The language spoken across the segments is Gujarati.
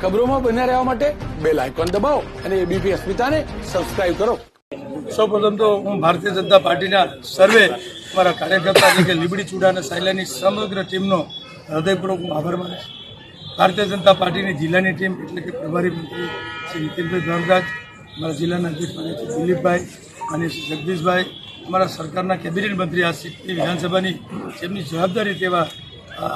ખબરોમાં બન્યા રહેવા માટે બેલ આઇકોન દબાવો અને એબીપી અસ્મિતાને સબસ્ક્રાઇબ કરો. સૌપ્રથમ તો હું ભારતીય જનતા પાર્ટીના સર્વે મારા કાર્યકર્તા એટલે કે લીબડી ચૂડા અને સાયલાની સમગ્ર ટીમનો હૃદયપૂર્વક હું આભાર માનું છું. ભારતીય જનતા પાર્ટીની જિલ્લાની ટીમ એટલે કે પ્રભારી મંત્રી શ્રી નીતિનભાઈ ધનરાજ, અમારા જિલ્લાના અધ્યક્ષ શ્રી દિલીપભાઈ અને શ્રી જગદીશભાઈ, અમારા સરકારના કેબિનેટ મંત્રી આ સીટની વિધાનસભાની જેમની જવાબદારી તેવા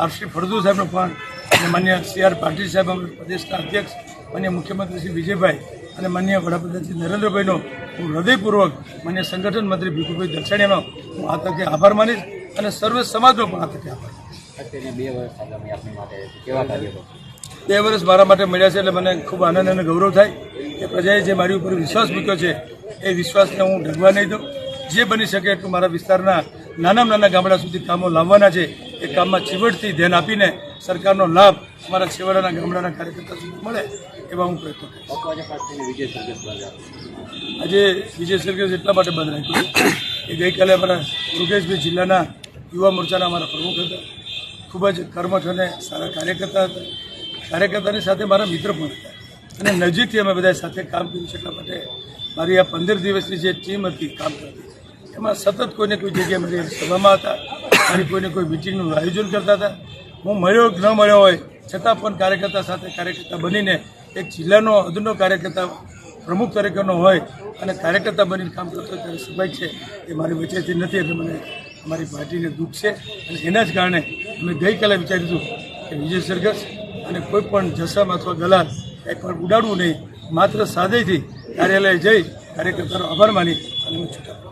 આરસી ફળદુ સાહેબનો પણ અને માન્ય CR પાટીલ સાહેબ અમારા પ્રદેશના અધ્યક્ષ, માન્ય મુખ્યમંત્રી શ્રી વિજયભાઈ અને માન્ય વડાપ્રધાન શ્રી નરેન્દ્રભાઈનો હું હૃદયપૂર્વક માન્ય સંગઠન મંત્રી ભીખુભાઈ દલસાણીયાનો હું આ તકે આભાર માનીશ અને સર્વ સમાજનો પણ આ તકે આભાર માનીશ. 2 વર્ષ મારા માટે મળ્યા છે એટલે મને ખૂબ આનંદ અને ગૌરવ થાય કે પ્રજાએ જે મારી ઉપર વિશ્વાસ મૂક્યો છે એ વિશ્વાસને હું ઢગવા નહીં દઉં. જે બની શકે એટલું મારા વિસ્તારના નાના ગામડા સુધી કામો લાવવાના છે એ કામમાં ચીવટથી ધ્યાન આપીને સરકારનો લાભ અમારા છેવાડાના ગામડાના કાર્યકર્તા સુધી મળે એવા હું પ્રયત્નો કરીશ. આજે વિજય સરઘસ એટલા માટે બંધ રાખ્યું કે ગઈકાલે અમારા યોગેશભાઈ જિલ્લાના યુવા મોરચાના અમારા પ્રમુખ હતા, ખૂબ જ કર્મઠ અને સારા કાર્યકર્તા હતા. કાર્યકર્તાની સાથે મારા મિત્ર પણ હતા અને નજીકથી અમે બધા સાથે કામ કર્યું છે. એટલા માટે મારી આ 15 દિવસની જે ટીમ હતી કામ કરતી એમાં સતત કોઈને કોઈ જગ્યાએ મારી સભામાં હતા, મારી કોઈને કોઈ મિટિંગનું આયોજન કરતા હતા. હું મળ્યો કે ન મળ્યો હોય છતાં પણ કાર્યકર્તા સાથે કાર્યકર્તા બનીને એક જિલ્લાનો અદનો કાર્યકર્તા પ્રમુખ તરીકેનો હોય અને કાર્યકર્તા બનીને કામ કરતો હોય ત્યારે સ્વાભાવિક છે એ મારી વચ્ચેથી નથી. એટલે મને અમારી પાર્ટીને દુઃખ છે અને એના જ કારણે અમે ગઈકાલે વિચાર્યું હતું કે વિજય સરઘસ અને કોઈ પણ જસમ અથવા ગલાલ એક પણ ઉડાડવું નહીં, માત્ર સાદેથી કાર્યાલય જઈ કાર્યકર્તાનો આભાર માની અને હું છૂટા